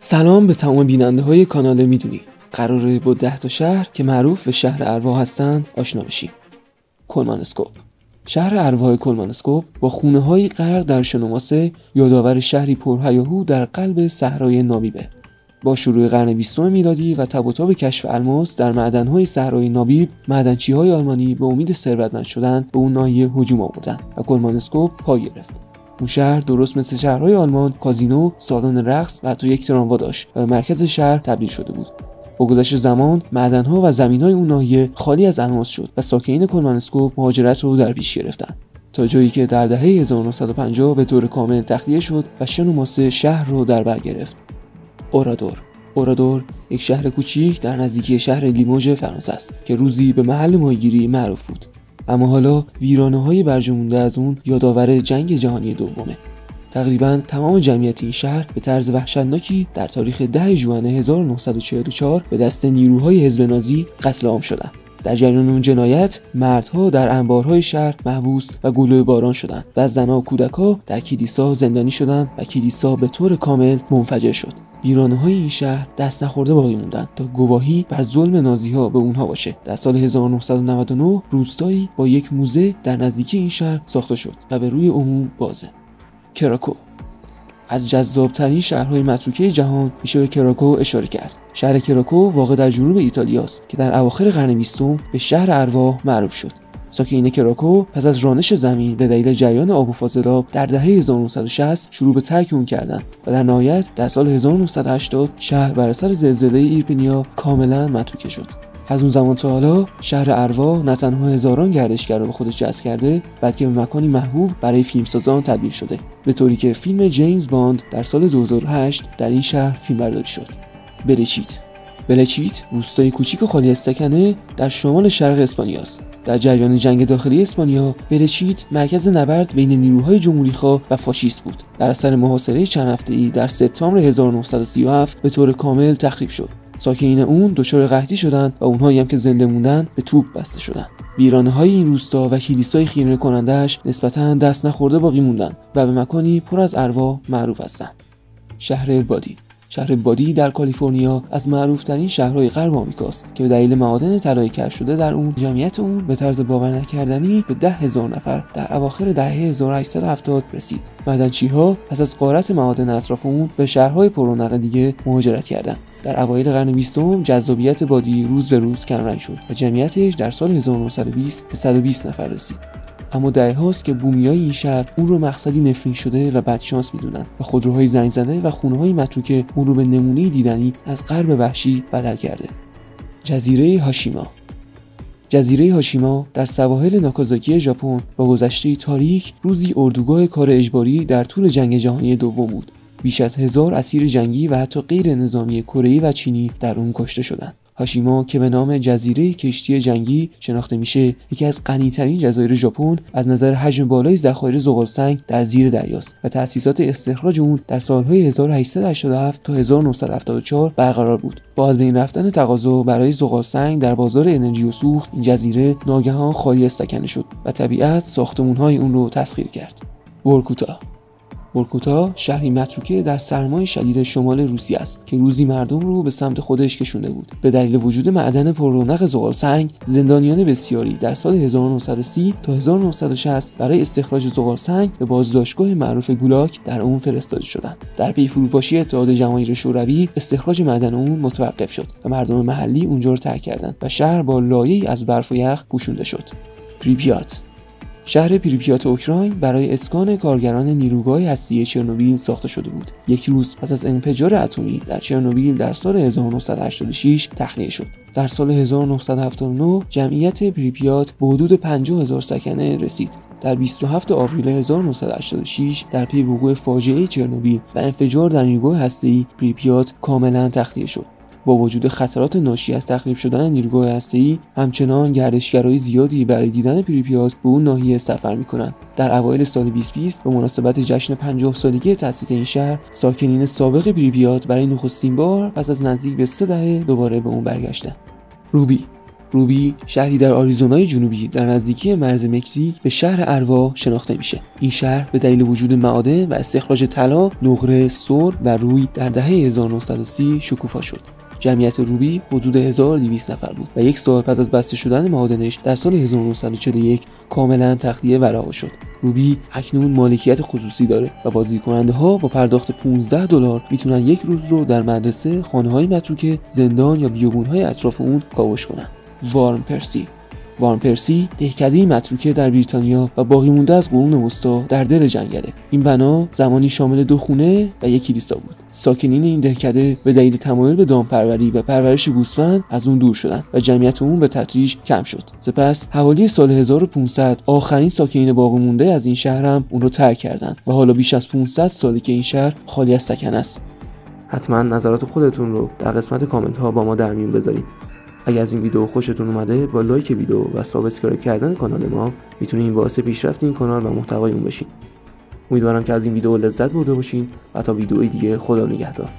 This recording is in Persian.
سلام به تمام بیننده های کانال میدونی. قراره با 10 تا شهر که معروف به شهر ارواح هستن آشنا بشیم. کلمانسکوپ. شهر ارواح کلمانسکوپ با خونه های غرق در شنوماسه یادآور شهری پرهیاهو در قلب صحرای نامیبه. با شروع قرن 20 میلادی و تب و تاب کشف الماس در معدن‌های صحرای نامیب، معدنچی‌های آلمانی به امید ثروتمند شدن به اون ناحیه هجوم آوردن و کلمانسکوپ پا گرفت. اون شهر درست مثل شهرهای آلمان کازینو، سالن رقص و حتی یک تراموا داشت و به مرکز شهر تبدیل شده بود. با گذشت زمان معدن‌ها و زمین‌های اون ناحیه خالی از الماس شد و ساکنین کلمانسکوپ مهاجرت رو در پیش گرفتن، تا جایی که در دهه 1950 به طور کامل تخلیه شد و شنوماسه شهر رو در بر گرفت. اورادور یک شهر کوچیک در نزدیکی شهر لیموژ فرانسه است که روزی به محل ماهیگیری معروف بود، اما حالا ویرانه‌های برجامونده از اون یادآور جنگ جهانی دومه. تقریباً تمام جمعیت این شهر به طرز وحشتناکی در تاریخ 10 ژوئن 1944 به دست نیروهای حزب نازی قتل عام شدند. در جریان اون جنایت مردها در انبارهای شهر محبوس و گلوله باران شدند و زنها و کودک‌ها در کلیسا زندانی شدند و کلیسا به طور کامل منفجر شد. ویرانه‌های این شهر دست نخورده باقی موندن تا گواهی بر ظلم نازی‌ها به اونها باشه. در سال 1999 روستایی با یک موزه در نزدیکی این شهر ساخته شد و به روی عموم بازه. کراکو. از جذاب‌ترین شهرهای متروکه جهان میشه به کراکو اشاره کرد. شهر کراکو واقع در جنوب ایتالیا است که در اواخر قرن 20 به شهر ارواح معروف شد. ساکنین کراکو پس از رانش زمین به دلیل جریان آب و فاضلاب در دهه 1960 شروع به ترک اون کردند و در نهایت در سال 1980 شهر بر اثر زلزله ایرپینیا کاملا متروکه شد. از اون زمان تا حالا شهر ارواح نه تنها هزاران گردشگر رو به خودش جذب کرده، بلکه به مکانی محبوب برای فیلمسازان تبدیل شده، به طوری که فیلم جیمز باند در سال 2008 در این شهر فیلمبرداری شد. بلچیت روستای کوچیک و خالی از سکنه در شمال شرق اسپانیا است. در جریان جنگ داخلی اسپانیا، بلچیت مرکز نبرد بین نیروهای جمهوری‌خواه و فاشیست بود. در اثر محاصره چند هفته‌ای در سپتامبر 1937 به طور کامل تخریب شد. ساکنین اون دچار قحطی شدند و اونهایی هم که زنده موندن به توپ بسته شدند. ویرانه‌های این روستا و کلیسای خیره کننده‌اش نسبتاً دست نخورده باقی موندن و به مکانی پر از ارواح معروف هستند. شهر بادی در کالیفرنیا از معروف‌ترین شهرهای غرب آمریکاست که به دلیل معادن طلایی کشف شده در اون جمعیت اون به طرز باور نکردنی به 10,000 نفر در اواخر دهه 1870 رسید. معدنچی‌ها پس از غارت معادن اطراف اون به شهرهای پررونق دیگه مهاجرت کردند. در اوایل قرن 20 جذابیت بادی روز به روز کمرنگ شد و جمعیتش در سال 1920 به 120 نفر رسید. اما دهه‌هاست که بومیای این شهر اون رو مقصدی نفرین شده و بدشانس میدونن و خودروهای زنگ زده و خونه‌های متروکه اون رو به نمونه دیدنی از غرب وحشی بدل کرده. جزیره هاشیما در سواحل ناکازاکی ژاپن با گذشته تاریک روزی اردوگاه کار اجباری در طول جنگ جهانی دوم بود. بیش از 1000 اسیر جنگی و حتی غیر نظامی کره‌ای و چینی در اون کشته شدند. هاشیما که به نام جزیره کشتی جنگی شناخته میشه، یکی از غنی‌ترین جزایر ژاپن از نظر حجم بالای ذخایر زغال‌سنگ در زیر دریاست و تأسیسات استخراج اون در سالهای 1887 تا 1974 برقرار بود. با از بین رفتن تقاضا برای زغال‌سنگ در بازار انرژی و سوخت، این جزیره ناگهان خالی از سکنه شد و طبیعت ساختمان‌های اون رو تسخیر کرد. ورکوتا شهری متروکه در سرمای شدید شمال روسیه است که روزی مردم رو به سمت خودش کشونده بود. به دلیل وجود معدن پررونق زغال‌سنگ، زندانیان بسیاری در سال 1930 تا 1960 برای استخراج زغال‌سنگ به بازداشتگاه معروف گولاک در اون فرستاده شدند. در پی فروپاشی اتحاد جماهیر شوروی، استخراج معدن اون متوقف شد و مردم محلی اونجا رو ترک کردند و شهر با لایه‌ای از برف و یخ پوشونده شد. شهر پریپیات اوکراین برای اسکان کارگران نیروگاه هسته‌ای چرنوبیل ساخته شده بود. یک روز پس از انفجار اتمی در چرنوبیل در سال 1986 تخلیه شد. در سال 1979 جمعیت پریپیات به حدود 50,000 سکنه رسید. در 27 آوریل 1986 در پی وقوع فاجعه چرنوبیل و انفجار در نیروگاه هسته‌ای پریپیات کاملا تخلیه شد. با وجود خطرات ناشی از تخریب شدن نیروگاه هسته‌ای، همچنان گردشگرای زیادی برای دیدن پریپیات به اون ناحیه سفر می‌کنند. در اوایل سال 2020 به مناسبت جشن 50 سالگی تأسیس این شهر، ساکنین سابق پریپیات برای نخستین بار پس از نزدیک به 3 دهه دوباره به اون برگشتند. روبی شهری در آریزونای جنوبی در نزدیکی مرز مکزیک به شهر اروا شناخته میشه. این شهر به دلیل وجود معادن و استخراج طلا، نقره، سرب و روی در دهه 1930 شکوفا شد. جمعیت روبی حدود 1200 نفر بود و یک سال پس از بسته شدن معادنش در سال 1941 کاملا تخلیه و رها شد. روبی اکنون مالکیت خصوصی داره و بازدیدکننده ها با پرداخت $15 میتونن یک روز رو در مدرسه، خانه‌های متروکه، زندان یا بیابون‌های اطراف اون کاوش کنن. وارن پرسی دهکده‌ای متروکه در بریتانیا و باقی مونده از قرون وسطا در دل جنگله. این بنا زمانی شامل 2 خونه و 1 کلیسا بود. ساکنین این دهکده به دلیل تمایل به دامپروری و پرورش گوسفند از اون دور شدند و جمعیت اون به تدریج کم شد. سپس حوالی سال 1500 آخرین ساکنین باقی مونده از این شهر هم اون رو ترک کردند و حالا بیش از 500 ساله که این شهر خالی از سکنه است. حتما نظرات خودتون رو در قسمت کامنت ها با ما در میون بذارید. اگر از این ویدیو خوشتون اومده با لایک ویدیو و سابسکرایب کردن کانال ما میتونین باعث پیشرفت این کانال و محتوای اون بشین. امیدوارم که از این ویدیو لذت برده باشین و تا ویدیوی دیگه خدا نگهدار.